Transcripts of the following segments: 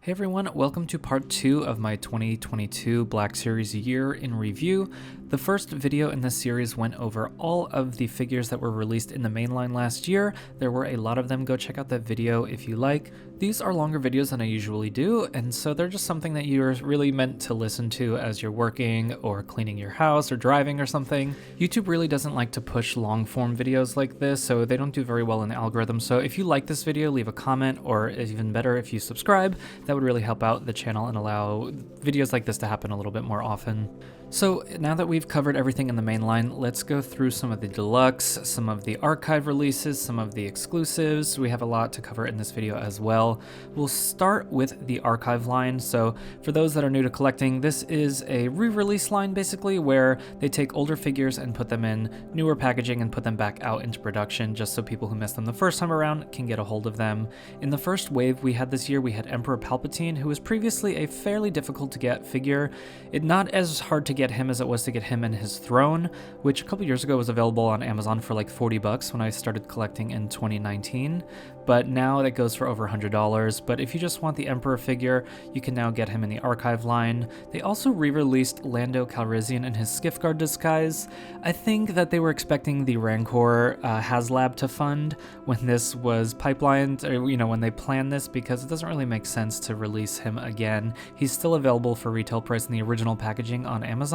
Hey everyone, welcome to part 2 of my 2022 Black Series year in review. The first video in this series went over all of the figures that were released in the mainline last year. There were a lot of them. Go check out that video if you like. These are longer videos than I usually do, and so they're just something that you're really meant to listen to as you're working or cleaning your house or driving or something. YouTube really doesn't like to push long form videos like this, so they don't do very well in the algorithm. So if you like this video, leave a comment, or even better, if you subscribe, that would really help out the channel and allow videos like this to happen a little bit more often. So now that we've covered everything in the main line, let's go through some of the deluxe, some of the archive releases, some of the exclusives. We have a lot to cover in this video as well. We'll start with the archive line. So for those that are new to collecting, this is a re-release line basically where they take older figures and put them in newer packaging and put them back out into production just so people who missed them the first time around can get a hold of them. In the first wave we had this year, we had Emperor Palpatine, who was previously a fairly difficult to get figure. Not as hard to get him as it was to get him and his throne, which a couple years ago was available on Amazon for like $40 when I started collecting in 2019, but now that goes for over $100. But if you just want the Emperor figure, you can now get him in the archive line. They also re-released Lando Calrissian in his Skiff-Guard disguise. I think that they were expecting the Rancor HasLab to fund when this was pipelined, or when they planned this, because it doesn't really make sense to release him again. He's still available for retail price in the original packaging on Amazon,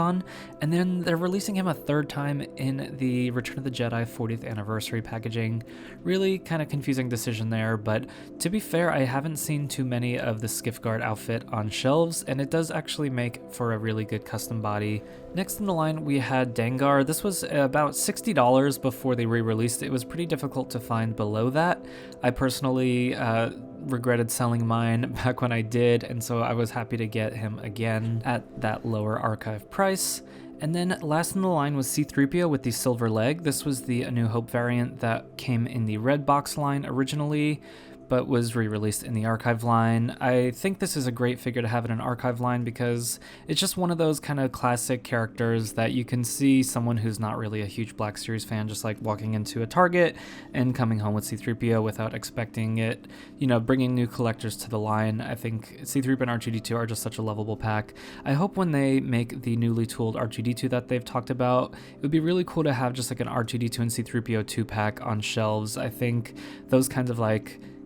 and then they're releasing him a third time in the Return of the Jedi 40th anniversary packaging. Really kind of confusing decision there, but to be fair, I haven't seen too many of the Skiff-Guard outfit on shelves, and it does actually make for a really good custom body. Next in the line, we had Dengar. This was about $60 before they re-released it. It was pretty difficult to find below that. I personally regretted selling mine back when I did, and so I was happy to get him again at that lower archive price. And then last in the line was C-3PO with the silver leg. This was the A New Hope variant that came in the red box line originally, but was re-released in the archive line. I think this is a great figure to have in an archive line because it's just one of those kind of classic characters that you can see someone who's not really a huge Black Series fan just like walking into a Target and coming home with C-3PO without expecting it, bringing new collectors to the line. I think C-3PO and R2-D2 are just such a lovable pack. I hope when they make the newly tooled R2-D2 that they've talked about, it would be really cool to have just like an R2-D2 and C-3PO 2-pack on shelves. I think those kinds of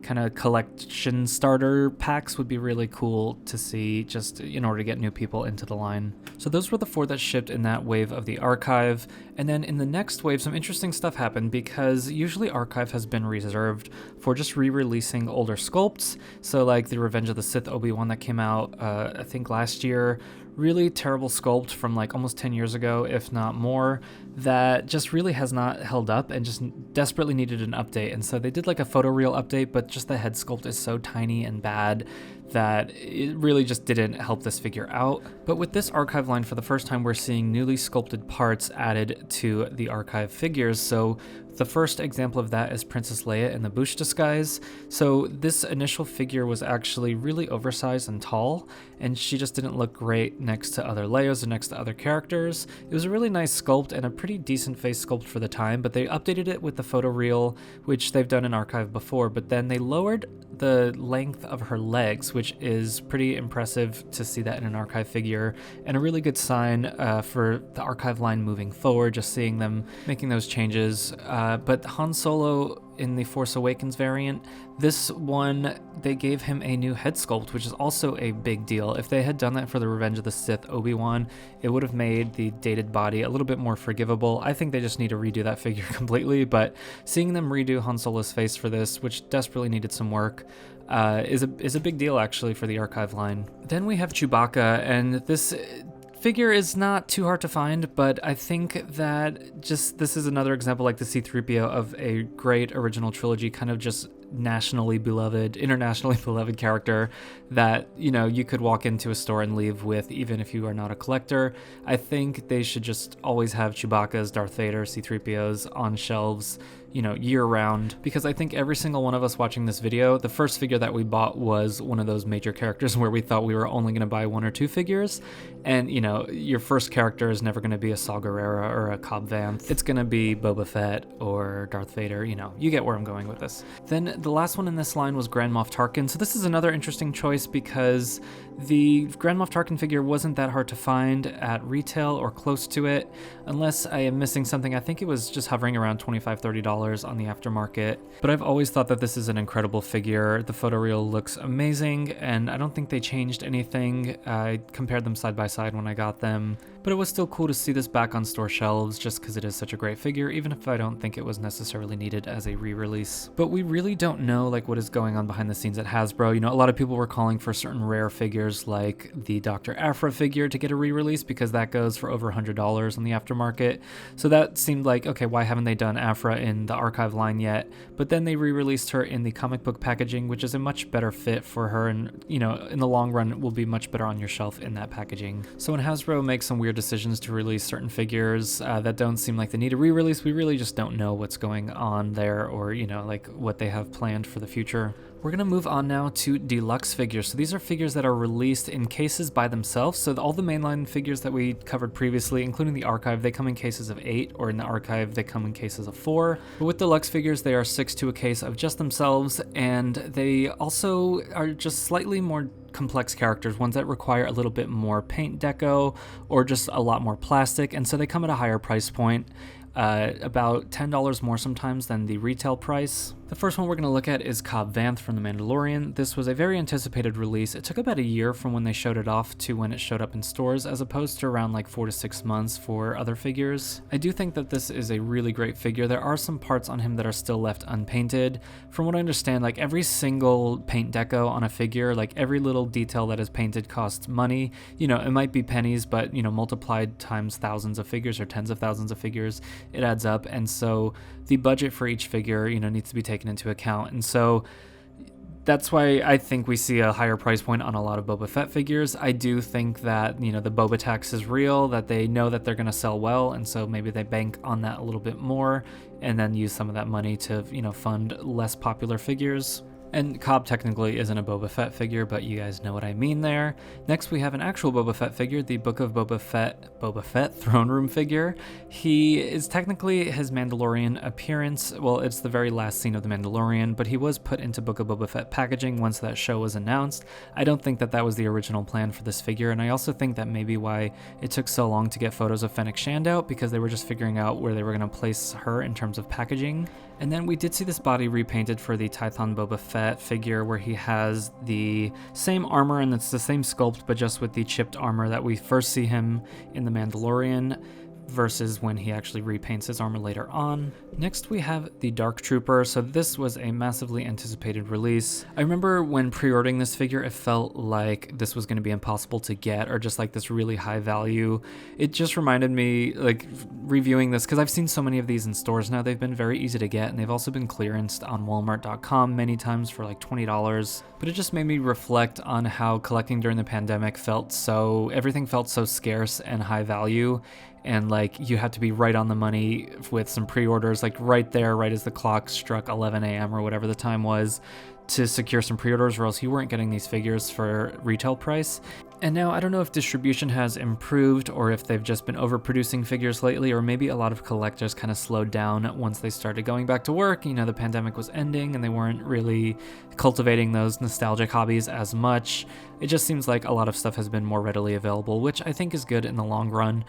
kind of collection starter packs would be really cool to see just in order to get new people into the line. So those were the 4 that shipped in that wave of the archive. And then in the next wave, some interesting stuff happened because usually archive has been reserved for just re-releasing older sculpts. So like the Revenge of the Sith Obi-Wan that came out, I think last year, really terrible sculpt from like almost 10 years ago, if not more, that just really has not held up and just desperately needed an update. And so they did like a photoreal update, but just the head sculpt is so tiny and bad that it really just didn't help this figure out. But with this archive line, for the first time, we're seeing newly sculpted parts added to the archive figures. So the first example of that is Princess Leia in the Bouche disguise. So this initial figure was actually really oversized and tall, and she just didn't look great next to other Leias or next to other characters. It was a really nice sculpt and a pretty decent face sculpt for the time, but they updated it with the photoreal, which they've done in archive before, but then they lowered the length of her legs, which is pretty impressive to see that in an archive figure, and a really good sign for the archive line moving forward, just seeing them making those changes. But Han Solo in the Force Awakens variant, this one, they gave him a new head sculpt, which is also a big deal. If they had done that for the Revenge of the Sith Obi-Wan, it would have made the dated body a little bit more forgivable. I think they just need to redo that figure completely, but seeing them redo Han Solo's face for this, which desperately needed some work, is a big deal actually for the archive line. Then we have Chewbacca, and this figure is not too hard to find, but I think that this is another example like the C-3PO of a great original trilogy, kind of just internationally beloved character that, you could walk into a store and leave with even if you are not a collector. I think they should just always have Chewbacca's, Darth Vader, C-3POs on shelves year round, because I think every single one of us watching this video, the first figure that we bought was one of those major characters where we thought we were only going to buy 1 or 2 figures. And, your first character is never going to be a Saw Gerrera or a Cobb Vanth. It's going to be Boba Fett or Darth Vader. You get where I'm going with this. Then the last one in this line was Grand Moff Tarkin. So this is another interesting choice because the Grand Moff Tarkin figure wasn't that hard to find at retail or close to it, unless I am missing something. I think it was just hovering around $25-30 on the aftermarket. But I've always thought that this is an incredible figure. The photoreal looks amazing, and I don't think they changed anything. I compared them side by side when I got them, but it was still cool to see this back on store shelves just because it is such a great figure, even if I don't think it was necessarily needed as a re-release. But we really don't know what is going on behind the scenes at Hasbro. A lot of people were calling for certain rare figures like the Dr. Aphra figure to get a re-release because that goes for over $100 on the aftermarket. So that seemed like, okay, why haven't they done Aphra in the archive line yet? But then they re-released her in the comic book packaging, which is a much better fit for her, and in the long run it will be much better on your shelf in that packaging. So when Hasbro makes some weird decisions to release certain figures that don't seem like they need a re-release, we really just don't know what's going on there, or what they have planned for the future. We're going to move on now to deluxe figures. So these are figures that are released in cases by themselves. So all the mainline figures that we covered previously, including the archive, they come in cases of 8, or in the archive they come in cases of 4. But with deluxe figures, they are 6 to a case of just themselves, and they also are just slightly more complex characters, ones that require a little bit more paint deco or just a lot more plastic, and so they come at a higher price point. About $10 more sometimes than the retail price. The first one we're going to look at is Cobb Vanth from The Mandalorian. This was a very anticipated release. It took about a year from when they showed it off to when it showed up in stores, as opposed to around 4 to 6 months for other figures. I do think that this is a really great figure. There are some parts on him that are still left unpainted. From what I understand, every single paint deco on a figure, every little detail that is painted costs money. It might be pennies, but multiplied times thousands of figures or tens of thousands of figures, it adds up. And so the budget for each figure, needs to be taken into account. And so that's why I think we see a higher price point on a lot of Boba Fett figures. I do think that, the Boba tax is real, that they know that they're going to sell well, and so maybe they bank on that a little bit more and then use some of that money to, fund less popular figures. And Cobb technically isn't a Boba Fett figure, but you guys know what I mean there. Next, we have an actual Boba Fett figure, the Book of Boba Fett Throne Room figure. He is technically his Mandalorian appearance. Well, it's the very last scene of The Mandalorian, but he was put into Book of Boba Fett packaging once that show was announced. I don't think that was the original plan for this figure, and I also think that maybe why it took so long to get photos of Fennec Shand out, because they were just figuring out where they were going to place her in terms of packaging. And then we did see this body repainted for the Tython Boba Fett figure, where he has the same armor and it's the same sculpt, but just with the chipped armor that we first see him in The Mandalorian, versus when he actually repaints his armor later on. Next, we have the Dark Trooper. So this was a massively anticipated release. I remember when pre-ordering this figure, it felt like this was going to be impossible to get, or just this really high value. It just reminded me, reviewing this, because I've seen so many of these in stores now. They've been very easy to get, and they've also been clearanced on Walmart.com many times for $20. But it just made me reflect on how collecting during the pandemic everything felt so scarce and high value. And you had to be right on the money with some pre-orders, right there, right as the clock struck 11 a.m. or whatever the time was, to secure some pre-orders, or else you weren't getting these figures for retail price. And now I don't know if distribution has improved, or if they've just been overproducing figures lately, or maybe a lot of collectors kind of slowed down once they started going back to work. The pandemic was ending and they weren't really cultivating those nostalgic hobbies as much. It just seems like a lot of stuff has been more readily available, which I think is good in the long run.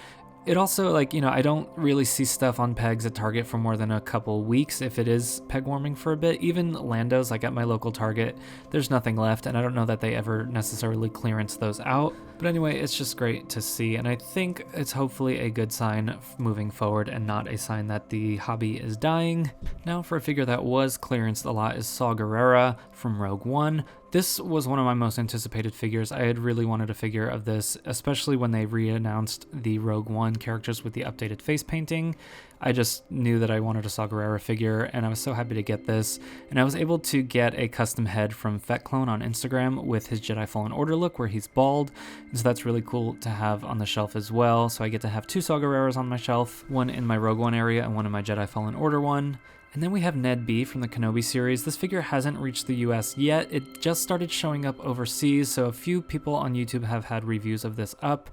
It also, I don't really see stuff on pegs at Target for more than a couple weeks if it is peg warming for a bit. Even Lando's, at my local Target, there's nothing left, and I don't know that they ever necessarily clearance those out. But anyway, it's just great to see, and I think it's hopefully a good sign moving forward and not a sign that the hobby is dying. Now, for a figure that was clearanced a lot is Saw Gerrera from Rogue One. This was one of my most anticipated figures. I had really wanted a figure of this, especially when they re-announced the Rogue One characters with the updated face painting. I just knew that I wanted a Saw Gerrera figure, and I was so happy to get this. And I was able to get a custom head from FetClone on Instagram with his Jedi Fallen Order look, where he's bald. And so that's really cool to have on the shelf as well. So I get to have 2 Saw Gerreras on my shelf, one in my Rogue One area and one in my Jedi Fallen Order one. And then we have Ned B from the Kenobi series. This figure hasn't reached the US yet. It just started showing up overseas, so a few people on YouTube have had reviews of this up.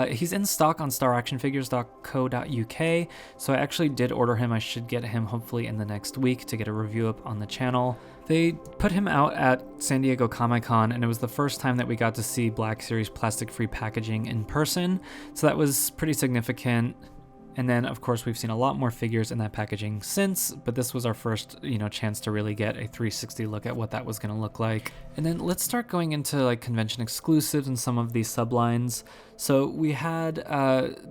He's in stock on staractionfigures.co.uk, so I actually did order him. I should get him hopefully in the next week to get a review up on the channel. They put him out at San Diego Comic-Con, and it was the first time that we got to see Black Series plastic-free packaging in person, so that was pretty significant. And then, of course, we've seen a lot more figures in that packaging since, but this was our first, chance to really get a 360 look at what that was going to look like. And then let's start going into like convention exclusives and some of these sublines. So we had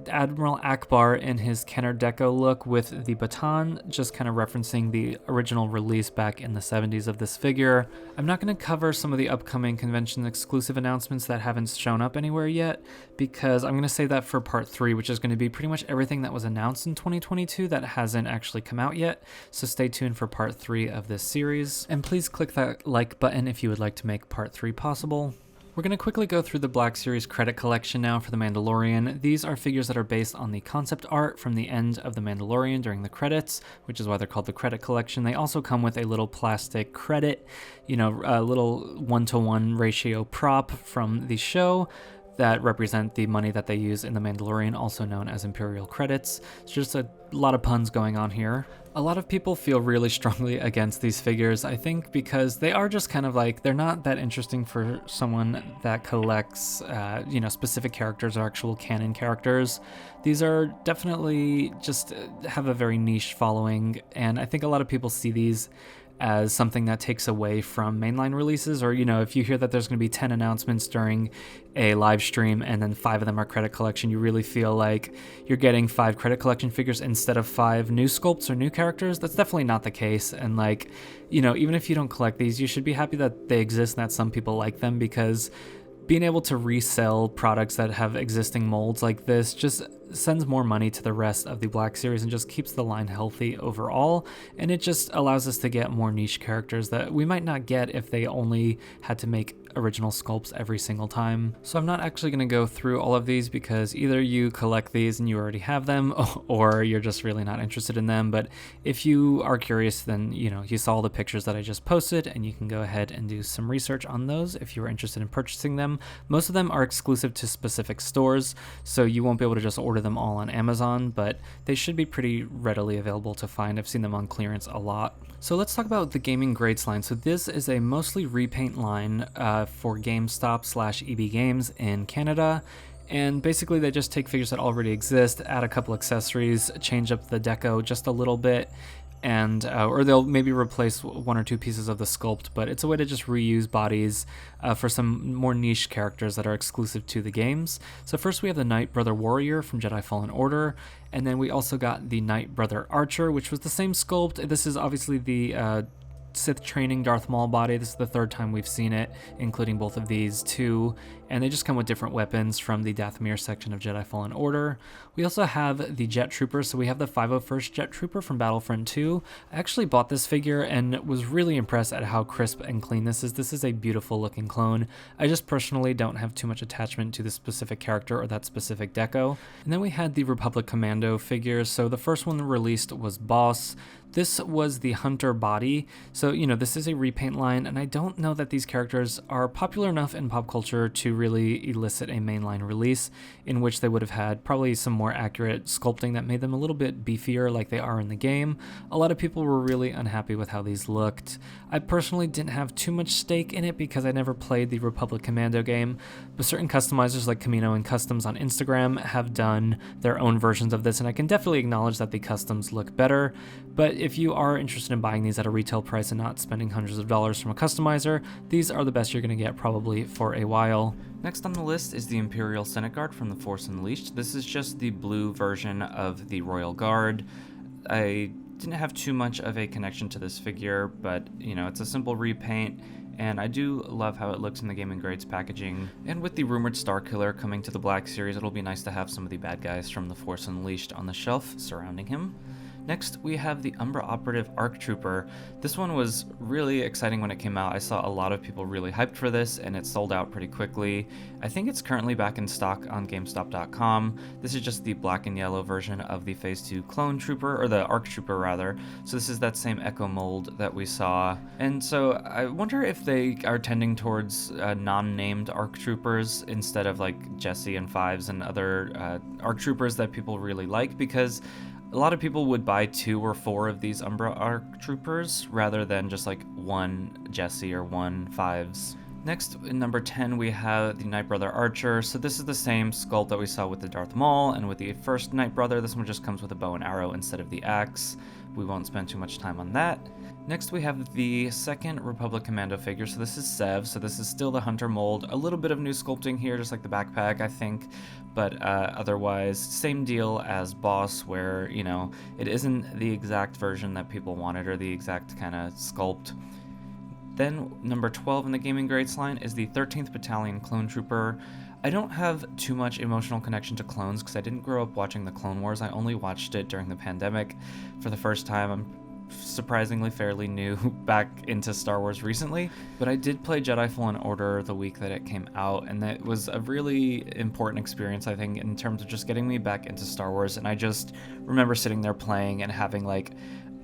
Admiral Akbar in his Kenner Deco look with the baton, just kind of referencing the original release back in the 70s of this figure. I'm not going to cover some of the upcoming convention exclusive announcements that haven't shown up anywhere yet, because I'm going to save that for part 3, which is going to be pretty much everything that was announced in 2022 that hasn't actually come out yet. So stay tuned for part 3 of this series. And please click that like button if you would like to make part 3 possible. We're going to quickly go through the Black Series credit collection now for The Mandalorian. These are figures that are based on the concept art from the end of The Mandalorian during the credits, which is why they're called the credit collection. They also come with a little plastic credit, a little 1-to-1 ratio prop from the show that represent the money that they use in The Mandalorian, also known as Imperial credits. It's just a lot of puns going on here. A lot of people feel really strongly against these figures, I think, because they are just kind of like, they're not that interesting for someone that collects, specific characters or actual canon characters. These are definitely just have a very niche following, and I think a lot of people see these as something that takes away from mainline releases, or if you hear that there's going to be 10 announcements during a live stream and then 5 of them are credit collection, you really feel like you're getting 5 credit collection figures instead of 5 new sculpts or new characters. That's definitely not the case, and even if you don't collect these, you should be happy that they exist and that some people like them, because being able to resell products that have existing molds like this just sends more money to the rest of the Black Series and just keeps the line healthy overall, and it just allows us to get more niche characters that we might not get if they only had to make original sculpts every single time. So I'm not actually going to go through all of these, because either you collect these and you already have them, or you're just really not interested in them. But if you are curious, then you saw all the pictures that I just posted, and you can go ahead and do some research on those if you are interested in purchasing them. Most of them are exclusive to specific stores, so you won't be able to just order them all on Amazon, but they should be pretty readily available to find. I've seen them on clearance a lot. So let's talk about the Gaming Greats line. So this is a mostly repaint line for GameStop/EB Games in Canada. And basically they just take figures that already exist, add a couple accessories, change up the deco just a little bit, and or they'll maybe replace 1 or 2 pieces of the sculpt, but it's a way to just reuse bodies for some more niche characters that are exclusive to the games. So first we have the Knight Brother Warrior from Jedi Fallen Order, and then we also got the Knight Brother Archer, which was the same sculpt. This is obviously the Sith training Darth Maul body. This is the 3rd time we've seen it, including both of these two, and they just come with different weapons from the Dathomir section of Jedi Fallen Order. We also have the Jet Trooper, so we have the 501st Jet Trooper from Battlefront 2. I actually bought this figure and was really impressed at how crisp and clean this is. This is a beautiful looking clone. I just personally don't have too much attachment to the specific character or that specific deco. And then we had the Republic Commando figures. So the first one released was Boss. This was the Hunter body, so this is a repaint line, and I don't know that these characters are popular enough in pop culture to really elicit a mainline release, in which they would have had probably some more accurate sculpting that made them a little bit beefier like they are in the game. A lot of people were really unhappy with how these looked. I personally didn't have too much stake in it because I never played the Republic Commando game, but certain customizers like Camino and Customs on Instagram have done their own versions of this, and I can definitely acknowledge that the customs look better. But if you are interested in buying these at a retail price and not spending hundreds of dollars from a customizer, these are the best you're going to get probably for a while. Next on the list is the Imperial Senate Guard from The Force Unleashed. This is just the blue version of the Royal Guard. I didn't have too much of a connection to this figure, but it's a simple repaint, and I do love how it looks in the Gaming Greats packaging. And with the rumored Starkiller coming to the Black Series, it'll be nice to have some of the bad guys from The Force Unleashed on the shelf surrounding him. Next, we have the Umbra Operative ARC Trooper. This one was really exciting when it came out. I saw a lot of people really hyped for this, and it sold out pretty quickly. I think it's currently back in stock on GameStop.com. This is just the black and yellow version of the Phase 2 Clone Trooper, or the ARC Trooper rather. So this is that same Echo mold that we saw. And so I wonder if they are tending towards non-named ARC Troopers instead of like Jesse and Fives and other ARC Troopers that people really like, because a lot of people would buy 2 or 4 of these Umbra ARC Troopers rather than just like one Jesse or one Fives. Next, in number 10, we have the Night Brother Archer. So this is the same sculpt that we saw with the Darth Maul and with the first Night Brother. This one just comes with a bow and arrow instead of the axe. We won't spend too much time on that. Next, we have the second Republic Commando figure. So this is Sev. So this is still the Hunter mold. A little bit of new sculpting here, just like the backpack, I think. But otherwise, same deal as Boss, where, you know, it isn't the exact version that people wanted or the exact kind of sculpt. Then, number 12 in the Gaming Greats line is the 13th Battalion Clone Trooper. I don't have too much emotional connection to clones because I didn't grow up watching the Clone Wars. I only watched it during the pandemic for the first time. I'm surprisingly fairly new back into Star Wars recently, but I did play Jedi Fallen Order the week that it came out, and that was a really important experience, I think, in terms of just getting me back into Star Wars. And I just remember sitting there playing and having like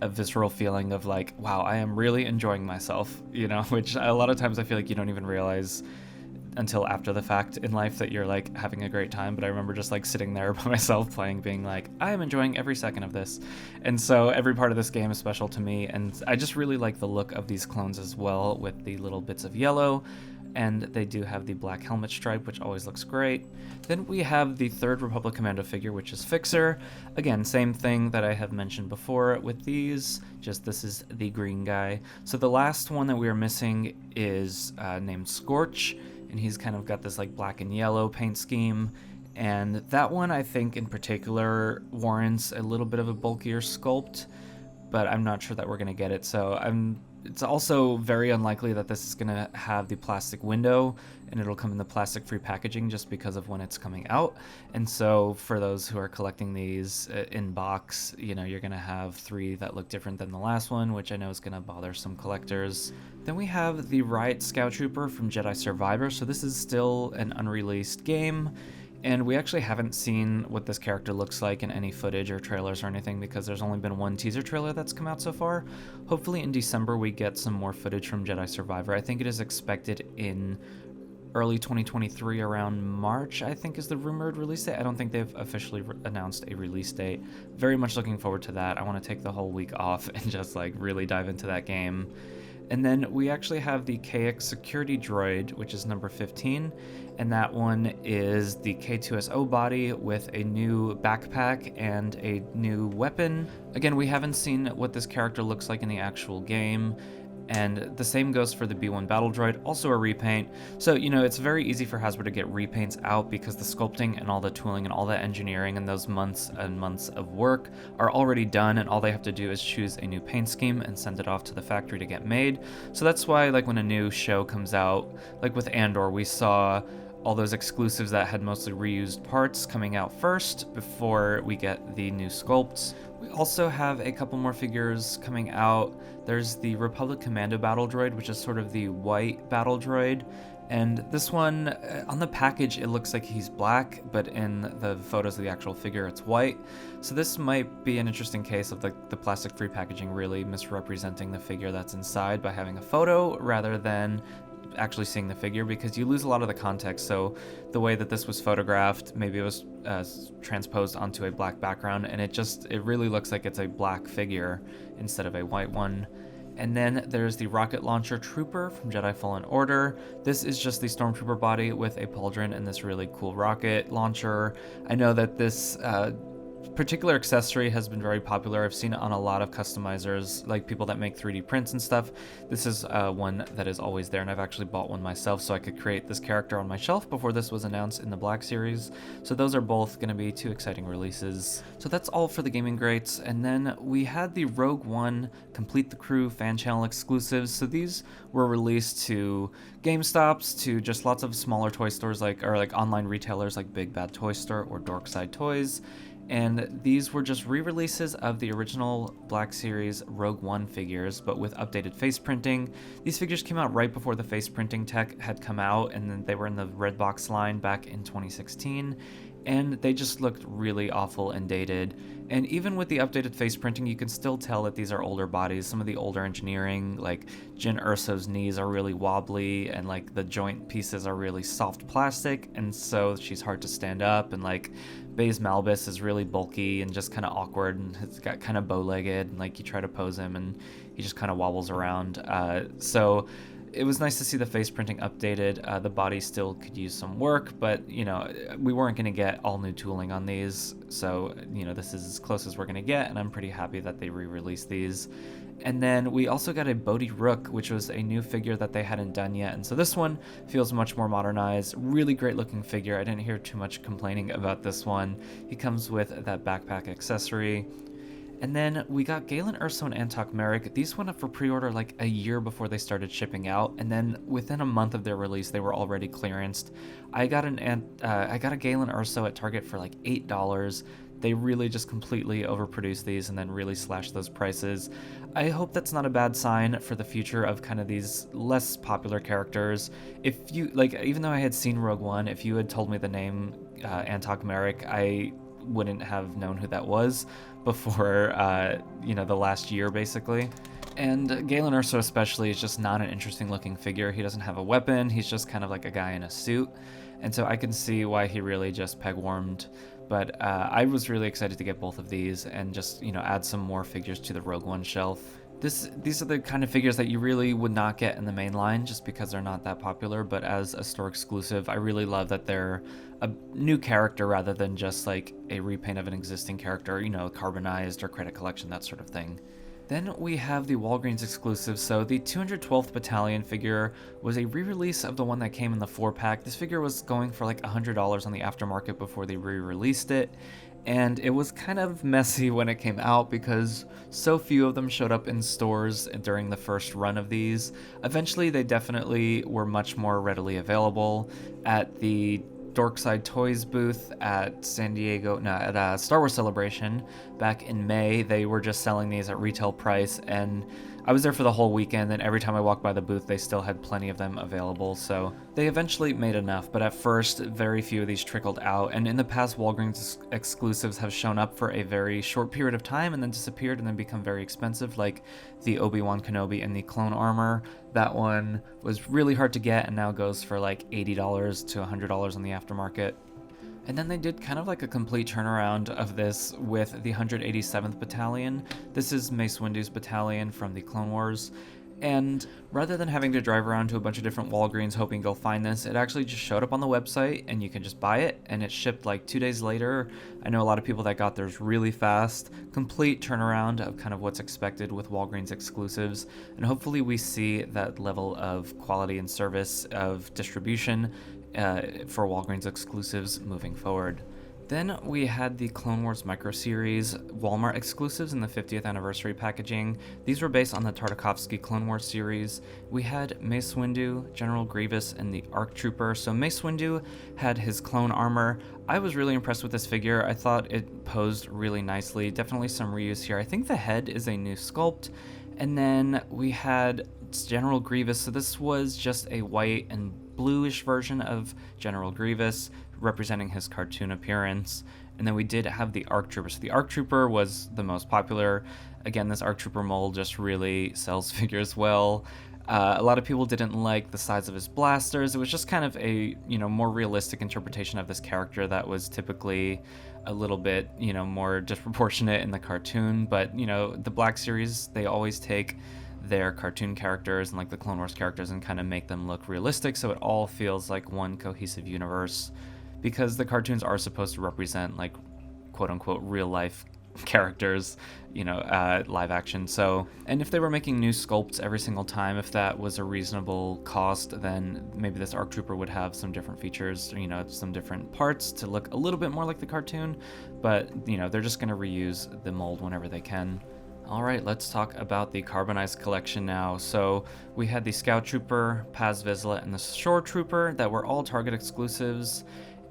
a visceral feeling of like, wow, I am really enjoying myself, you know, which a lot of times I feel like you don't even realize until after the fact in life that you're like having a great time. But I remember just like sitting there by myself playing, being like, I am enjoying every second of this. And so every part of this game is special to me, and I just really like the look of these clones as well, with the little bits of yellow, and they do have the black helmet stripe, which always looks great. Then we have the third Republic Commando figure, which is Fixer. Again, same thing that I have mentioned before with these, just this is the green guy. So the last one that we are missing is named Scorch, and he's kind of got this like black and yellow paint scheme. And that one, I think in particular, warrants a little bit of a bulkier sculpt, but I'm not sure that we're going to get it. So it's also very unlikely that this is going to have the plastic window, and it'll come in the plastic-free packaging just because of when it's coming out. And so for those who are collecting these in box, you know, you're going to have 3 that look different than the last one, which I know is going to bother some collectors. Then we have the Riot Scout Trooper from Jedi Survivor. So this is still an unreleased game, and we actually haven't seen what this character looks like in any footage or trailers or anything, because there's only been one teaser trailer that's come out so far. Hopefully in December we get some more footage from Jedi Survivor. I think it is expected in early 2023, around March, I think is the rumored release date. I don't think they've officially announced a release date. Very much looking forward to that. I want to take the whole week off and just like really dive into that game. And then we actually have the KX Security Droid, which is number 15, and that one is the K2SO body with a new backpack and a new weapon. Again, we haven't seen what this character looks like in the actual game, and the same goes for the B1 Battle Droid, also a repaint. So, you know, it's very easy for Hasbro to get repaints out because the sculpting and all the tooling and all the engineering and those months and months of work are already done, and all they have to do is choose a new paint scheme and send it off to the factory to get made. So that's why, like, when a new show comes out, like with Andor, we saw all those exclusives that had mostly reused parts coming out first before we get the new sculpts. We also have a couple more figures coming out. There's the Republic Commando Battle Droid, which is sort of the white battle droid. And this one, on the package, it looks like he's black, but in the photos of the actual figure, it's white. So this might be an interesting case of the plastic-free packaging really misrepresenting the figure that's inside by having a photo rather than actually seeing the figure, because you lose a lot of the context. So the way that this was photographed, maybe it was transposed onto a black background, and it really looks like it's a black figure instead of a white one. And then there's the Rocket Launcher Trooper from Jedi Fallen Order. This is just the Stormtrooper body with a pauldron and this really cool rocket launcher. I know that this particular accessory has been very popular. I've seen it on a lot of customizers, like people that make 3D prints and stuff. This is one that is always there, and I've actually bought one myself so I could create this character on my shelf before this was announced in the Black Series. So those are both going to be 2 exciting releases. So that's all for the Gaming Greats. And then we had the Rogue One Complete the Crew fan channel exclusives. So these were released to GameStops, to just lots of smaller toy stores or online retailers like Big Bad Toy Store or Dorkside Toys. And these were just re-releases of the original Black Series Rogue One figures, but with updated face printing. These figures came out right before the face printing tech had come out, and then they were in the Redbox line back in 2016, and they just looked really awful and dated. And even with the updated face printing, you can still tell that these are older bodies. Some of the older engineering, like Jyn Erso's knees are really wobbly, and like the joint pieces are really soft plastic, and so she's hard to stand up, and like Baze Malbus is really bulky and just kind of awkward, and he's got kind of bow-legged, and like you try to pose him and he just kind of wobbles around. So it was nice to see the face printing updated. The body still could use some work, but you know, we weren't going to get all new tooling on these, so you know, this is as close as we're going to get, and I'm pretty happy that they re-released these. And then we also got a Bodhi Rook, which was a new figure that they hadn't done yet, and so this one feels much more modernized. Really great looking figure. I didn't hear too much complaining about this one. He comes with that backpack accessory. And then we got Galen Erso and Antok Merrick. These went up for pre-order like a year before they started shipping out, and then within a month of their release, they were already clearanced. I got a Galen Erso at Target for like $8. They really just completely overproduced these and then really slashed those prices. I hope that's not a bad sign for the future of kind of these less popular characters. If you, like, even though I had seen Rogue One, if you had told me the name Antok Merrick, I wouldn't have known who that was before, the last year, basically. And Galen Erso especially is just not an interesting looking figure. He doesn't have a weapon. He's just kind of like a guy in a suit. And so I can see why he really just peg-warmed. But I was really excited to get both of these and just, add some more figures to the Rogue One shelf. These are the kind of figures that you really would not get in the main line just because they're not that popular, but as a store exclusive, I really love that they're a new character rather than just like a repaint of an existing character, Carbonized or Credit Collection, that sort of thing. Then we have the Walgreens exclusive. So the 212th Battalion figure was a re-release of the one that came in the 4-pack. This figure was going for like $100 on the aftermarket before they re-released it. And it was kind of messy when it came out because so few of them showed up in stores during the first run of these. Eventually, they definitely were much more readily available at the Dorkside Toys booth at Star Wars Celebration back in May. They were just selling these at retail price, and I was there for the whole weekend, and every time I walked by the booth, they still had plenty of them available, so they eventually made enough, but at first, very few of these trickled out, and in the past, Walgreens exclusives have shown up for a very short period of time and then disappeared and then become very expensive, like the Obi-Wan Kenobi and the Clone Armor. That one was really hard to get and now goes for like $80 to $100 on the aftermarket. And then they did kind of like a complete turnaround of this with the 187th Battalion. This is Mace Windu's battalion from the Clone Wars. And rather than having to drive around to a bunch of different Walgreens hoping you'll find this, it actually just showed up on the website and you can just buy it, and it shipped like 2 days later. I know a lot of people that got theirs really fast. Complete turnaround of kind of what's expected with Walgreens exclusives, and hopefully we see that level of quality and service of distribution for Walgreens exclusives moving forward. Then we had the Clone Wars Micro Series Walmart exclusives in the 50th anniversary packaging. These were based on the Tartakovsky Clone Wars series. We had Mace Windu, General Grievous, and the ARC Trooper. So Mace Windu had his clone armor. I was really impressed with this figure. I thought it posed really nicely. Definitely some reuse here. I think the head is a new sculpt. And then we had General Grievous. So this was just a white and bluish version of General Grievous, representing his cartoon appearance. And then we did have the ARC Trooper. So the ARC Trooper was the most popular. Again, this ARC Trooper mold just really sells figures well. A lot of people didn't like the size of his blasters. It was just kind of a, more realistic interpretation of this character that was typically a little bit, more disproportionate in the cartoon. But, the Black Series, they always take their cartoon characters and like the Clone Wars characters and kind of make them look realistic, so it all feels like one cohesive universe, because the cartoons are supposed to represent like quote-unquote real life characters, live action. So, and if they were making new sculpts every single time, if that was a reasonable cost, then maybe this ARC Trooper would have some different features, some different parts to look a little bit more like the cartoon, but they're just going to reuse the mold whenever they can. Alright, let's talk about the Carbonized collection now. So we had the Scout Trooper, Paz Vizsla, and the Shore Trooper that were all Target exclusives.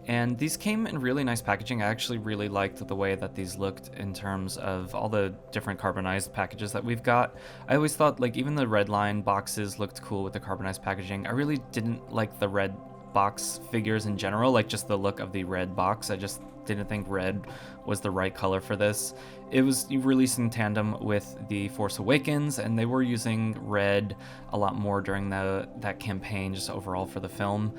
And these came in really nice packaging. I actually really liked the way that these looked in terms of all the different carbonized packages that we've got. I always thought like even the red line boxes looked cool with the carbonized packaging. I really didn't like the red box figures in general, like just the look of the red box. I just didn't think red was the right color for this. It was released in tandem with The Force Awakens, and they were using red a lot more during that campaign, just overall for the film.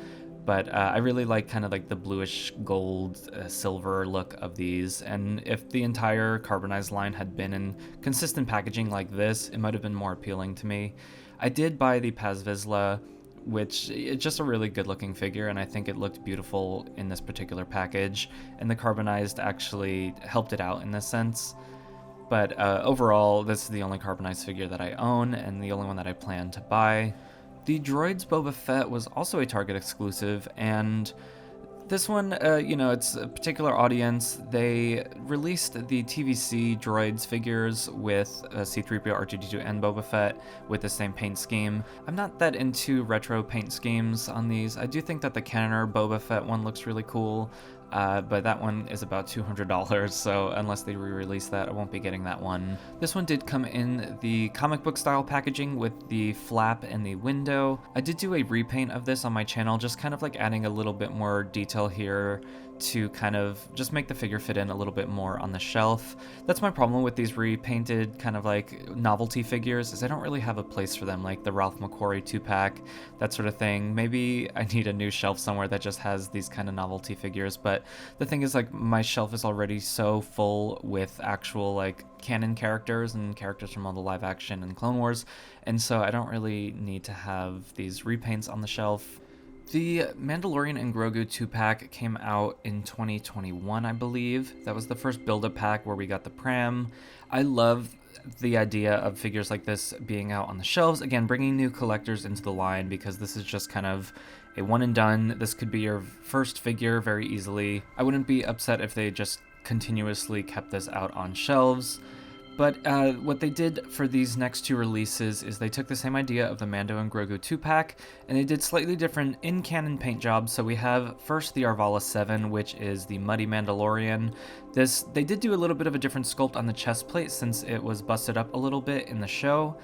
But I really like kind of like the bluish gold silver look of these, and if the entire carbonized line had been in consistent packaging like this, it might have been more appealing to me. I did buy the Paz Vizsla, which is just a really good looking figure, and I think it looked beautiful in this particular package, and the carbonized actually helped it out in this sense. But overall, this is the only carbonized figure that I own, and the only one that I plan to buy. The Droids Boba Fett was also a Target exclusive, and this one, it's a particular audience. They released the TVC Droids figures with C-3PO, R2-D2, and Boba Fett with the same paint scheme. I'm not that into retro paint schemes on these. I do think that the Kenner Boba Fett one looks really cool, but that one is about $200, so unless they re-release that, I won't be getting that one. This one did come in the comic book style packaging with the flap and the window. I did do a repaint of this on my channel, just kind of like adding a little bit more detail here to kind of just make the figure fit in a little bit more on the shelf. That's my problem with these repainted kind of like novelty figures, is I don't really have a place for them, like the Ralph McQuarrie 2-pack, that sort of thing. Maybe I need a new shelf somewhere that just has these kind of novelty figures, but the thing is, like, my shelf is already so full with actual like canon characters and characters from all the live action and Clone Wars, and so I don't really need to have these repaints on the shelf. The Mandalorian and Grogu 2-pack came out in 2021, I believe. That was the first build-up pack where we got the pram. I love the idea of figures like this being out on the shelves. Again, bringing new collectors into the line, because this is just kind of a one and done. This could be your first figure very easily. I wouldn't be upset if they just continuously kept this out on shelves. But what they did for these next two releases is they took the same idea of the Mando and Grogu 2-pack, and they did slightly different in-canon paint jobs. So we have first the Arvala 7, which is the Muddy Mandalorian. They did do a little bit of a different sculpt on the chest plate since it was busted up a little bit in the show.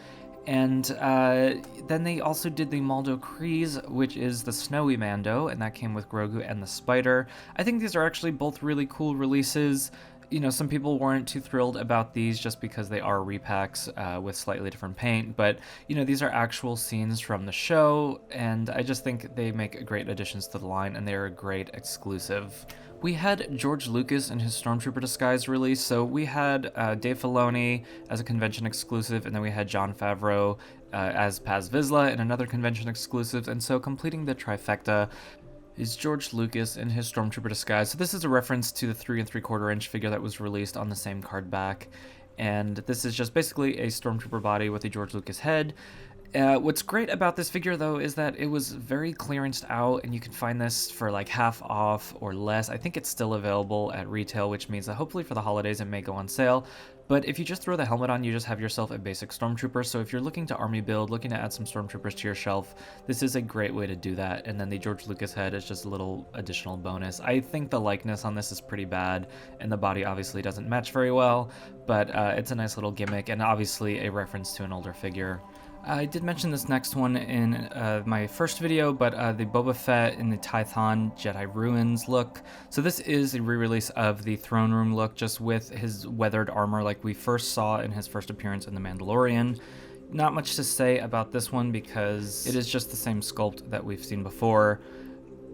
And then they also did the Maldo Kreese, which is the Snowy Mando, and that came with Grogu and the Spider. I think these are actually both really cool releases. You know, some people weren't too thrilled about these just because they are repacks with slightly different paint, but, you know, these are actual scenes from the show, and I just think they make great additions to the line, and they're a great exclusive. We had George Lucas in his Stormtrooper disguise release, so we had Dave Filoni as a convention exclusive, and then we had Jon Favreau as Paz Vizsla in another convention exclusive, and so completing the trifecta is George Lucas in his Stormtrooper disguise. So this is a reference to the 3 3/4-inch figure that was released on the same card back, and this is just basically a Stormtrooper body with a George Lucas head. What's great about this figure, though, is that it was very clearanced out, and you can find this for like half off or less. I think it's still available at retail, which means that hopefully for the holidays it may go on sale. But if you just throw the helmet on, you just have yourself a basic Stormtrooper. So if you're looking to army build, looking to add some Stormtroopers to your shelf, this is a great way to do that. And then the George Lucas head is just a little additional bonus. I think the likeness on this is pretty bad, and the body obviously doesn't match very well, but it's a nice little gimmick, and obviously a reference to an older figure. I did mention this next one in my first video, but the Boba Fett in the Tython Jedi Ruins look. So this is a re-release of the throne room look, just with his weathered armor like we first saw in his first appearance in The Mandalorian. Not much to say about this one because it is just the same sculpt that we've seen before.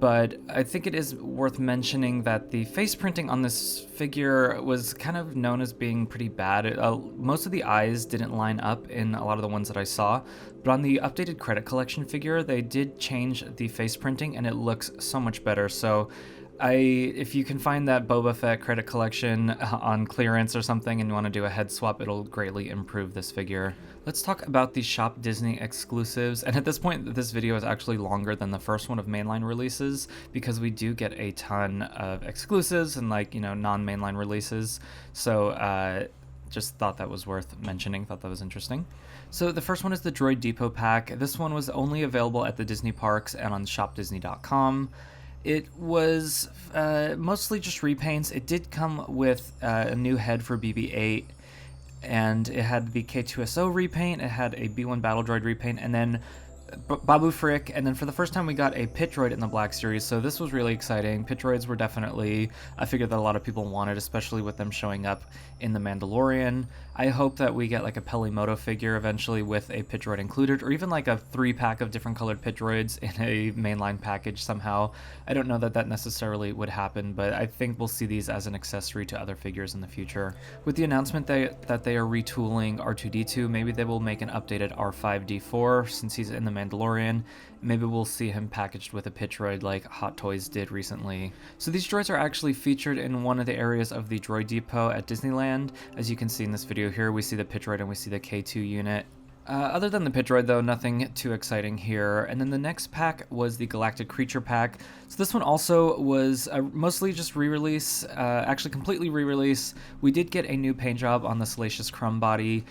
But I think it is worth mentioning that the face printing on this figure was kind of known as being pretty bad. Most of the eyes didn't line up in a lot of the ones that I saw, but on the updated credit collection figure, they did change the face printing and it looks so much better. So if you can find that Boba Fett credit collection on clearance or something and you want to do a head swap, it'll greatly improve this figure. Let's talk about the Shop Disney exclusives, and at this point this video is actually longer than the first one of mainline releases because we do get a ton of exclusives and non-mainline releases, so just thought that was worth mentioning, thought that was interesting. So the first one is the Droid Depot pack. This one was only available at the Disney parks and on shopdisney.com. It was mostly just repaints. It did come with a new head for BB-8, and it had the K2SO repaint, it had a B1 Battle Droid repaint, and then Babu Frick, and then for the first time we got a pit droid in the Black Series, so this was really exciting. Pit droids were definitely a figure that a lot of people wanted, especially with them showing up in The Mandalorian. I hope that we get like a Pelimoto figure eventually with a pit droid included, or even like a 3-pack of different colored pit droids in a mainline package somehow. I don't know that that necessarily would happen, but I think we'll see these as an accessory to other figures in the future. With the announcement that they are retooling R2-D2, maybe they will make an updated R5-D4 since he's in The Mandalorian. Maybe we'll see him packaged with a pit droid like Hot Toys did recently. So these droids are actually featured in one of the areas of the droid depot at Disneyland. As you can see in this video here, we see the pit droid and we see the K2 unit. Other than the pit droid though, nothing too exciting here. And then the next pack was the Galactic Creature pack. So this one also was mostly just re-release, actually completely re-release. We did get a new paint job on the Salacious Crumb body,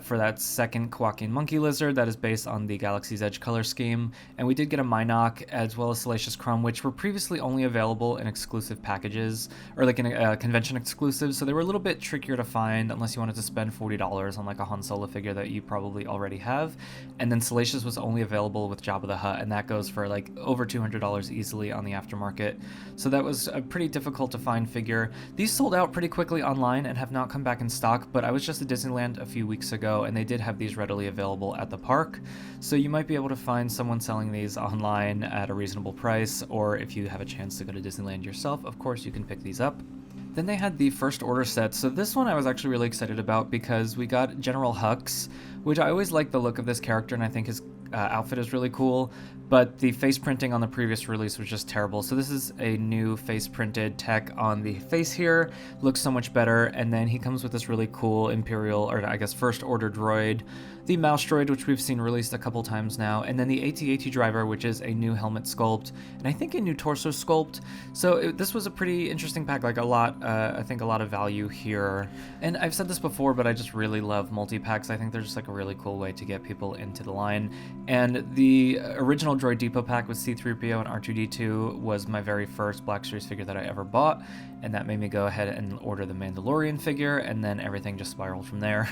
for that second Kowakian Monkey Lizard that is based on the Galaxy's Edge color scheme, and we did get a Minok as well as Salacious Crumb, which were previously only available in exclusive packages, or like in a convention exclusive, so they were a little bit trickier to find unless you wanted to spend $40 on like a Han Solo figure that you probably already have. And then Salacious was only available with Jabba the Hutt, and that goes for like over $200 easily on the aftermarket, so that was a pretty difficult to find figure. These sold out pretty quickly online and have not come back in stock, but I was just at Disneyland a few weeks ago and they did have these readily available at the park, so you might be able to find someone selling these online at a reasonable price, or if you have a chance to go to Disneyland yourself, of course you can pick these up. Then they had the First Order set, so this one I was actually really excited about because we got General Hux, which I always like the look of this character and I think his outfit is really cool, but the face printing on the previous release was just terrible. So this is a new face printed tech on the face here, looks so much better, and then he comes with this really cool Imperial, or I guess First Order droid, the Mouse droid, which we've seen released a couple times now, and then the AT-AT driver, which is a new helmet sculpt, and I think a new torso sculpt. So this was a pretty interesting pack, like I think a lot of value here. And I've said this before, but I just really love multi-packs. I think they're just like a really cool way to get people into the line. And the original Droid Depot pack with C-3PO and R2-D2 was my very first Black Series figure that I ever bought, and that made me go ahead and order the Mandalorian figure, and then everything just spiraled from there.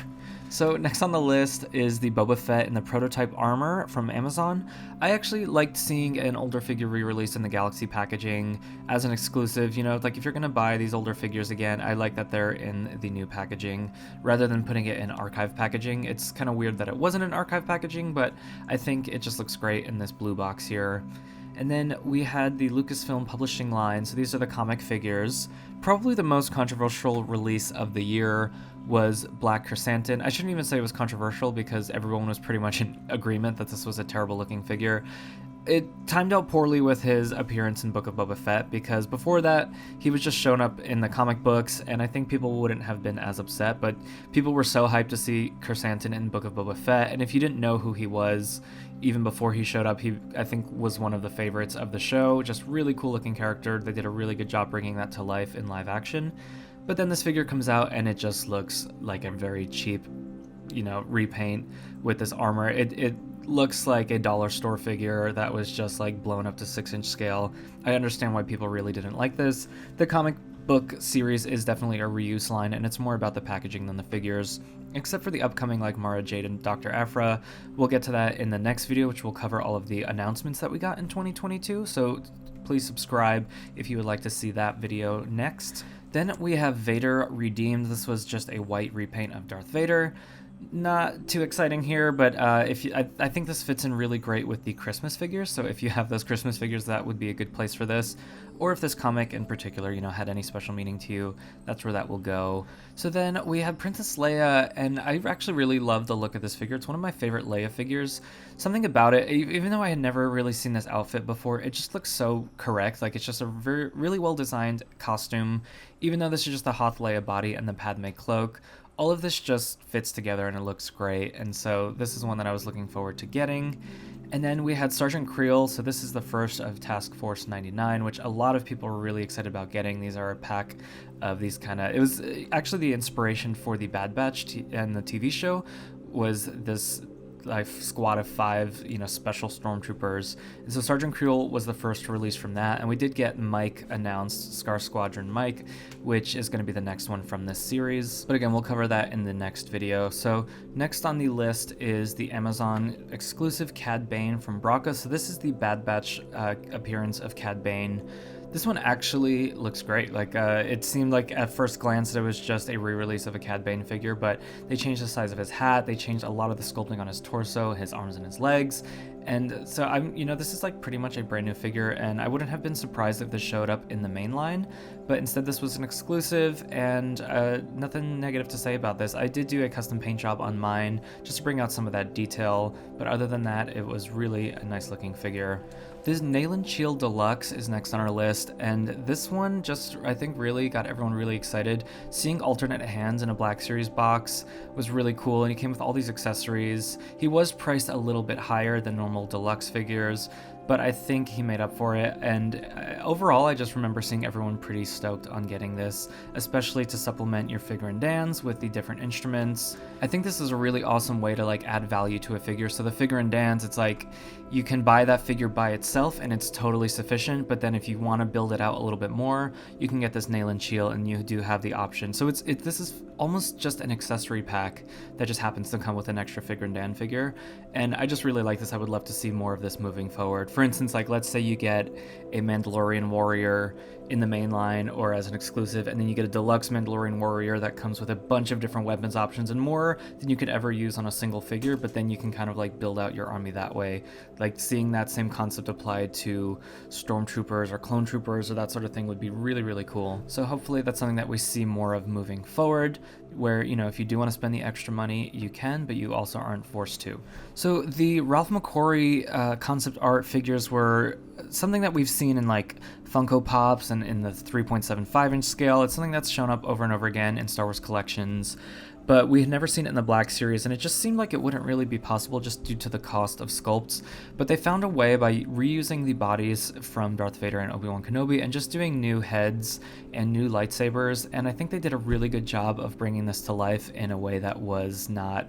So next on the list is the Boba Fett in the prototype armor from Amazon. I actually liked seeing an older figure re-released in the Galaxy packaging as an exclusive. You know, like if you're gonna buy these older figures again, I like that they're in the new packaging rather than putting it in archive packaging. It's kind of weird that it wasn't in archive packaging, but I think it just looks great in this blue box here. And then we had the Lucasfilm publishing line, so these are the comic figures. Probably the most controversial release of the year was Black Chrysanthemum. I shouldn't even say it was controversial because everyone was pretty much in agreement that this was a terrible looking figure. It timed out poorly with his appearance in Book of Boba Fett, because before that he was just shown up in the comic books and I think people wouldn't have been as upset, but people were so hyped to see Chrysanthemum in Book of Boba Fett, and if you didn't know who he was even before he showed up, he I think was one of the favorites of the show. Just really cool looking character. They did a really good job bringing that to life in live action. But then this figure comes out and it just looks like a very cheap, you know, repaint with this armor. It looks like a dollar store figure that was just like blown up to 6-inch scale. I understand why people really didn't like this. The comic book series is definitely a reuse line, and it's more about the packaging than the figures, except for the upcoming like Mara Jade and Dr. Aphra. We'll get to that in the next video, which will cover all of the announcements that we got in 2022, so please subscribe if you would like to see that video next. Then we have Vader Redeemed. This was just a white repaint of Darth Vader. Not too exciting here, but I think this fits in really great with the Christmas figures, so if you have those Christmas figures, that would be a good place for this. Or if this comic in particular, you know, had any special meaning to you, that's where that will go. So then we have Princess Leia, and I actually really love the look of this figure. It's one of my favorite Leia figures. Something about it, even though I had never really seen this outfit before, it just looks so correct. Like, it's just a really well designed costume. Even though this is just the Hoth Leia body and the Padme cloak, all of this just fits together and it looks great, and so this is one that I was looking forward to getting. And then we had Sergeant Creel, so this is the first of Task Force 99, which a lot of people were really excited about getting. These are a pack of these kind of, it was actually the inspiration for the Bad Batch and the TV show was this squad of 5, special stormtroopers. And so Sergeant Creel was the first to release from that, and we did get Mike announced, Scar Squadron Mike, which is going to be the next one from this series. But again, we'll cover that in the next video. So next on the list is the Amazon exclusive Cad Bane from Braca. So this is the Bad Batch appearance of Cad Bane. This one actually looks great. It seemed like at first glance it was just a re-release of a Cad Bane figure, but they changed the size of his hat, they changed a lot of the sculpting on his torso, his arms and his legs, and so this is like pretty much a brand new figure, and I wouldn't have been surprised if this showed up in the main line, but instead this was an exclusive, and nothing negative to say about this. I did do a custom paint job on mine just to bring out some of that detail, but other than that, it was really a nice looking figure. This Nayland Shield Deluxe is next on our list, and this one just, I think, really got everyone really excited. Seeing alternate hands in a Black Series box was really cool, and he came with all these accessories. He was priced a little bit higher than normal Deluxe figures, but I think he made up for it, and overall I just remember seeing everyone pretty stoked on getting this, especially to supplement your figure and dans with the different instruments. I think this is a really awesome way to add value to a figure. So the figure and dans, it's like you can buy that figure by itself and it's totally sufficient, but then if you want to build it out a little bit more, you can get this Nayland Shield and you do have the option. So this is almost just an accessory pack that just happens to come with an extra figure and dan figure, and I just really like this. I would love to see more of this moving forward. For instance, let's say you get a Mandalorian warrior in the main line or as an exclusive, and then you get a deluxe Mandalorian warrior that comes with a bunch of different weapons options and more than you could ever use on a single figure, but then you can kind of build out your army that way. Seeing that same concept applied to stormtroopers or clone troopers or that sort of thing would be really, really cool. So hopefully that's something that we see more of moving forward, where if you do want to spend the extra money, you can, but you also aren't forced to. So the Ralph McQuarrie concept art figures were something that we've seen in Funko Pops and in the 3.75 inch scale. It's something that's shown up over and over again in Star Wars collections, but we had never seen it in the Black Series, and it just seemed like it wouldn't really be possible just due to the cost of sculpts. But they found a way by reusing the bodies from Darth Vader and Obi-Wan Kenobi and just doing new heads and new lightsabers, and I think they did a really good job of bringing this to life in a way that was not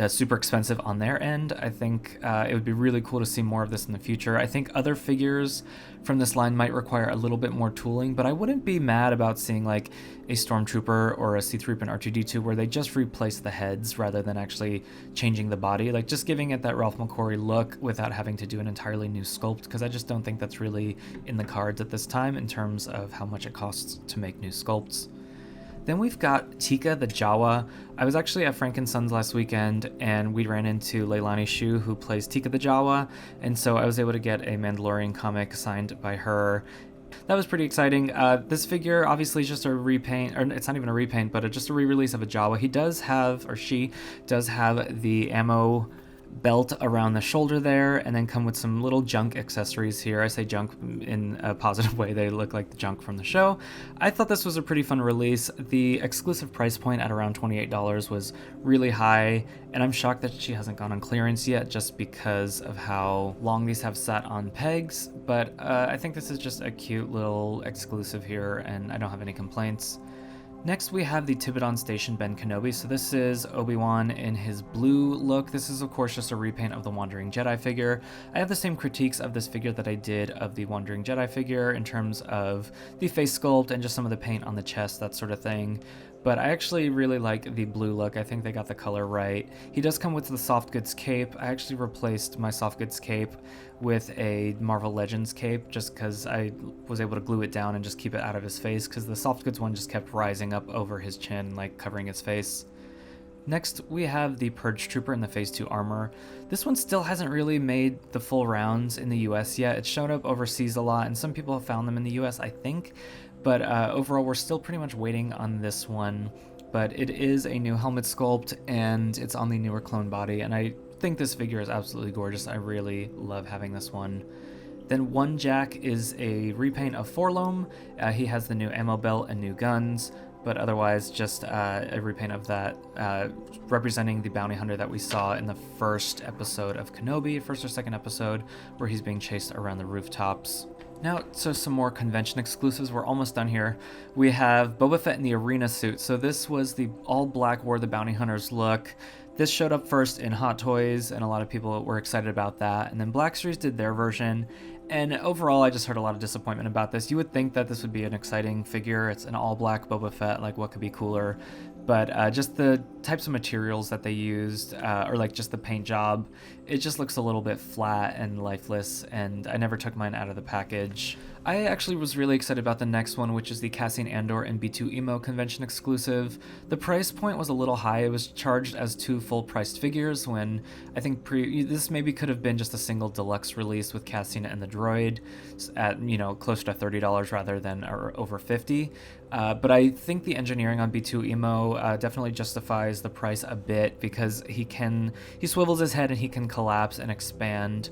super expensive on their end. I think it would be really cool to see more of this in the future. I think other figures from this line might require a little bit more tooling, but I wouldn't be mad about seeing a Stormtrooper or a C-3PO and R2-D2 where they just replace the heads rather than actually changing the body, just giving it that Ralph McQuarrie look without having to do an entirely new sculpt, because I just don't think that's really in the cards at this time in terms of how much it costs to make new sculpts. Then we've got Tika the Jawa. I was actually at Frank & Sons last weekend, and we ran into Leilani Shu, who plays Tika the Jawa, and so I was able to get a Mandalorian comic signed by her. That was pretty exciting. This figure obviously is just a repaint, or it's not even a repaint, but just a re-release of a Jawa. He does have, or she does have, the ammo belt around the shoulder there, and then come with some little junk accessories here. I say junk in a positive way. They look like the junk from the show. I thought this was a pretty fun release. The exclusive price point at around $28 was really high, and I'm shocked that she hasn't gone on clearance yet just because of how long these have sat on pegs, but I think this is just a cute little exclusive here, and I don't have any complaints. Next, we have the Tiburon Station Ben Kenobi. So this is Obi-Wan in his blue look. This is, of course, just a repaint of the Wandering Jedi figure. I have the same critiques of this figure that I did of the Wandering Jedi figure in terms of the face sculpt and just some of the paint on the chest, that sort of thing. But I actually really like the blue look. I think they got the color right. He does come with the soft goods cape. I actually replaced my soft goods cape with a Marvel Legends cape just because I was able to glue it down and just keep it out of his face, because the soft goods one just kept rising up over his chin, covering his face. Next, we have the Purge Trooper in the Phase 2 armor. This one still hasn't really made the full rounds in the US yet. It's shown up overseas a lot, and some people have found them in the US, I think. But overall, we're still pretty much waiting on this one. But it is a new helmet sculpt, and it's on the newer clone body, and I think this figure is absolutely gorgeous. I really love having this one. Then One Jack is a repaint of Forlom. He has the new ammo belt and new guns, but otherwise just a repaint of that, representing the bounty hunter that we saw in the first episode of Kenobi, first or second episode, where he's being chased around the rooftops. Now, so some more convention exclusives. We're almost done here. We have Boba Fett in the arena suit. So this was the all-black War of the Bounty Hunters look. This showed up first in Hot Toys, and a lot of people were excited about that. And then Black Series did their version. And overall, I just heard a lot of disappointment about this. You would think that this would be an exciting figure. It's an all-black Boba Fett. Like, what could be cooler? But just the types of materials that they used, or like just the paint job, it just looks a little bit flat and lifeless, and I never took mine out of the package. I actually was really excited about the next one, which is the Cassian Andor and B2 Emo convention exclusive. The price point was a little high. It was charged as 2 full-priced figures when I think this maybe could have been just a single deluxe release with Cassian and the droid at, closer to $30 rather than over $50. But I think the engineering on B2 Emo definitely justifies the price a bit because he swivels his head and he can collapse and expand.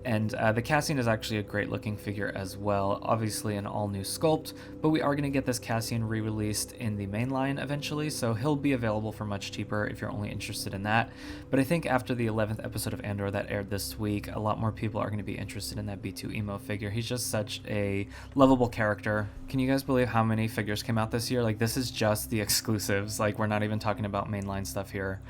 And the Cassian is actually a great looking figure as well, obviously an all new sculpt, but we are going to get this Cassian re-released in the main line eventually, so he'll be available for much cheaper if you're only interested in that. But I think after the 11th episode of Andor that aired this week, a lot more people are going to be interested in that B2 Emo figure. He's just such a lovable character. Can you guys believe how many figures came out this year? Like, this is just the exclusives, like we're not even talking about mainline stuff here.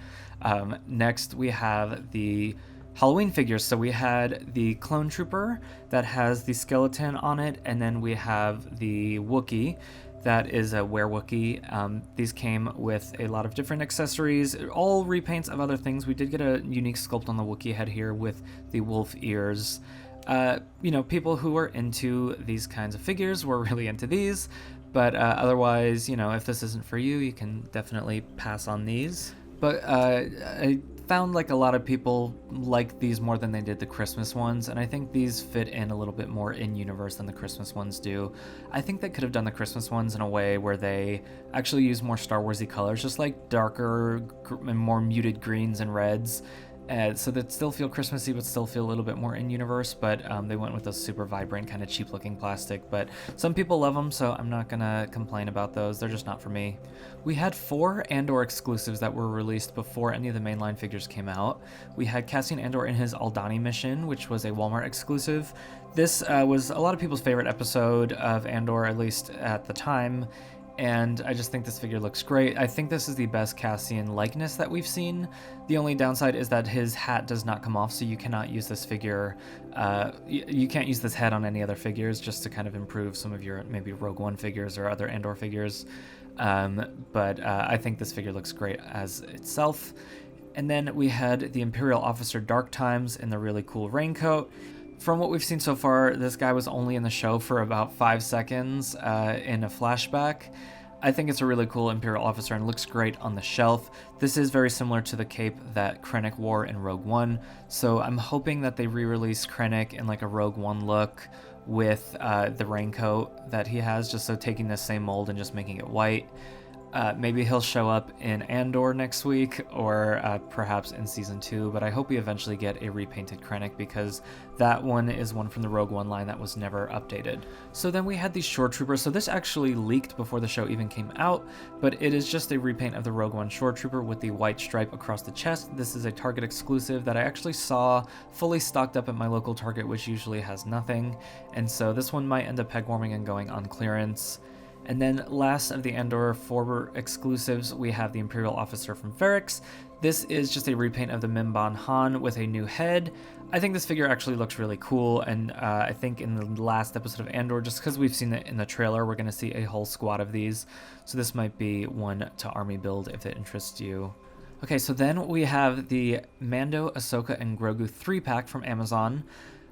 Next we have the Halloween figures. So we had the Clone Trooper that has the skeleton on it, and then we have the Wookiee that is a Were-Wookiee. These came with a lot of different accessories, all repaints of other things. We did get a unique sculpt on the Wookiee head here with the wolf ears. People who are into these kinds of figures were really into these, but otherwise, if this isn't for you, you can definitely pass on these. But I found like a lot of people like these more than they did the Christmas ones, and I think these fit in a little bit more in universe than the Christmas ones do. I think they could have done the Christmas ones in a way where they actually use more Star Warsy colors, just like darker and more muted greens and reds. So that still feel Christmassy, but still feel a little bit more in universe. But they went with a super vibrant, kind of cheap looking plastic. But some people love them, so I'm not gonna complain about those. They're just not for me. We had 4 Andor exclusives that were released before any of the mainline figures came out. We had Cassian Andor in his Aldhani mission, which was a Walmart exclusive. This was a lot of people's favorite episode of Andor, at least at the time. And I just think this figure looks great. I think this is the best Cassian likeness that we've seen. The only downside is that his hat does not come off, so you cannot use this figure. You can't use this head on any other figures, just to kind of improve some of your maybe Rogue One figures or other Andor figures. But I think this figure looks great as itself. And then we had the Imperial Officer Dark Times in the really cool raincoat. From what we've seen so far, this guy was only in the show for about 5 seconds in a flashback. I think it's a really cool Imperial officer and looks great on the shelf. This is very similar to the cape that Krennic wore in Rogue One, so I'm hoping that they re-release Krennic in like a Rogue One look with the raincoat that he has, just so taking the same mold and just making it white. Maybe he'll show up in Andor next week, or perhaps in Season 2, but I hope we eventually get a repainted Krennic, because that one is one from the Rogue One line that was never updated. So then we had the Shore Trooper. So this actually leaked before the show even came out, but it is just a repaint of the Rogue One Shore Trooper with the white stripe across the chest. This is a Target exclusive that I actually saw fully stocked up at my local Target, which usually has nothing, and so this one might end up peg warming and going on clearance. And then last of the Andor 4 exclusives, we have the Imperial Officer from Ferrix. This is just a repaint of the Mimban Han with a new head. I think this figure actually looks really cool, and I think in the last episode of Andor, just because we've seen it in the trailer, we're going to see a whole squad of these. So this might be one to army build if it interests you. Okay, so then we have the Mando, Ahsoka, and Grogu 3-pack from Amazon.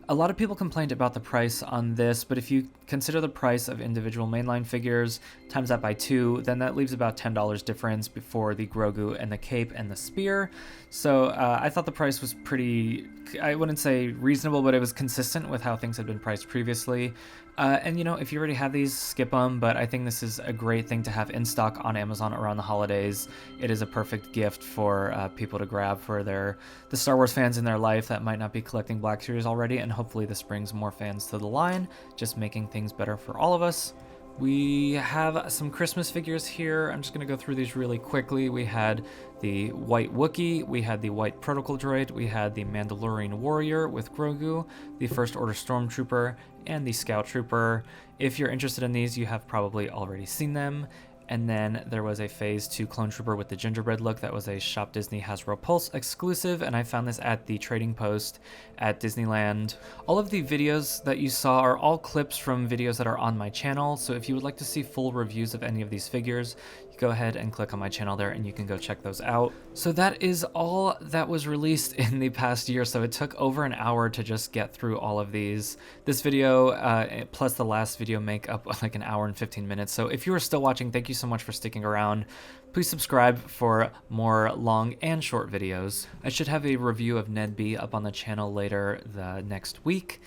A lot of people complained about the price on this, but if you consider the price of individual mainline figures, times that by 2, then that leaves about $10 difference before the Grogu and the cape and the spear. So I thought the price was pretty, I wouldn't say reasonable, but it was consistent with how things had been priced previously. And if you already have these, skip them, but I think this is a great thing to have in stock on Amazon around the holidays. It is a perfect gift for people to grab for the Star Wars fans in their life that might not be collecting Black Series already, and hopefully this brings more fans to the line, just making things better for all of us. We have some Christmas figures here. I'm just going to go through these really quickly. We had the white Wookiee, we had the white protocol droid, we had the Mandalorian warrior with Grogu, the First Order stormtrooper, and the scout trooper. If you're interested in these, you have probably already seen them. And then there was a Phase 2 clone trooper with the gingerbread look that was a Shop Disney Hasbro Pulse exclusive, and I found this at the Trading Post at Disneyland. All of the videos that you saw are all clips from videos that are on my channel, so if you would like to see full reviews of any of these figures, you go ahead and click on my channel there and you can go check those out. So that is all that was released in the past year, so it took over an hour to just get through all of these. This video plus the last video make up like an hour and 15 minutes, so if you are still watching, thank you so much for sticking around. Please subscribe for more long and short videos. I should have a review of Ned B up on the channel later the next week.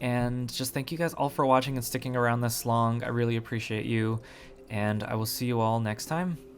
And just thank you guys all for watching and sticking around this long. I really appreciate you. And I will see you all next time.